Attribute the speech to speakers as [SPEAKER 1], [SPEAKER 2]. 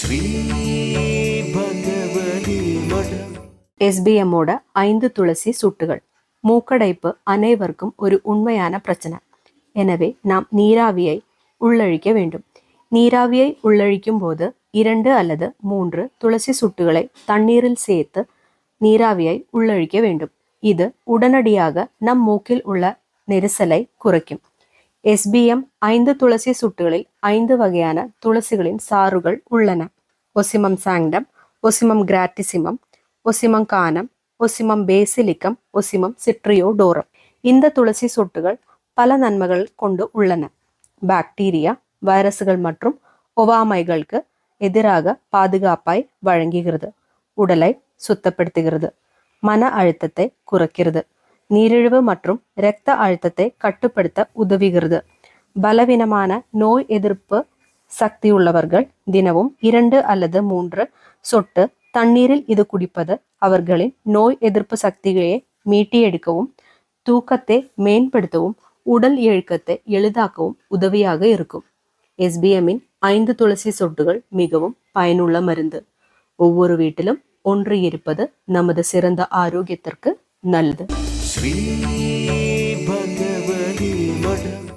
[SPEAKER 1] ஸ்ரீ பகவதி மடம்.
[SPEAKER 2] SBMோட 5 துளசி சூட்டுகள். மூக்கடைப்பு அனைவருக்கும் ஒரு உண்மையான பிரச்சனை. எனவே நாம் நீராவியை உள்ளழிக்க வேண்டும். நீராவியை உள்ளழிக்கும் போது 2 அல்லது 3 துளசி சுட்டுகளை தண்ணீரில் சேர்த்து நீராவியை உள்ளழிக்க வேண்டும். இது உடனடியாக நம் மூக்கில் உள்ள நெரிசலை குறைக்கும். SBM 5 துளசி சுட்டுகளில் 5 வகையான துளசிகளின் சாறுகள் உள்ளன. ஒசிமம் சாங்டம், ஒசிமம் கிராட்டிசிமம், ஒசிமம் கானம், ஒசிமம் பேசிலிக்கம், ஒசிமம் சிட்ரியோடோரம். இந்த துளசி சொட்டுகள் பல நன்மைகள் கொண்டு உள்ளன. பாக்டீரியா, வைரசுகள் மற்றும் ஒவ்வாமைகளுக்கு எதிராக பாதுகாப்பாய் வழங்குகிறது. உடலை சுத்தப்படுத்துகிறது. மன அழுத்தத்தை குறைக்கிறது. நீரிழிவு மற்றும் இரத்த அழுத்தத்தை கட்டுப்படுத்த உதவுகிறது. பலவீனமான நோய் எதிர்ப்பு சக்தி உள்ளவர்கள் தினமும் 2 அல்லது 3 சொட்டு தண்ணீரில் இது குடிப்பது அவர்களின் நோய் எதிர்ப்பு சக்தியை மீட்டியெடுக்கவும், தூக்கத்தை மேம்படுத்தவும், உடல் இயக்கத்தை எளிதாக்கவும் உதவியாக இருக்கும். SBMின் 5 துளசி சொட்டுகள் மிகவும் பயனுள்ள மருந்து. ஒவ்வொரு வீட்டிலும் ஒன்று இருப்பது நமது சிறந்த ஆரோக்கியத்திற்கு நல்லது.
[SPEAKER 1] ஸ்ரீ பகவதி மடம்.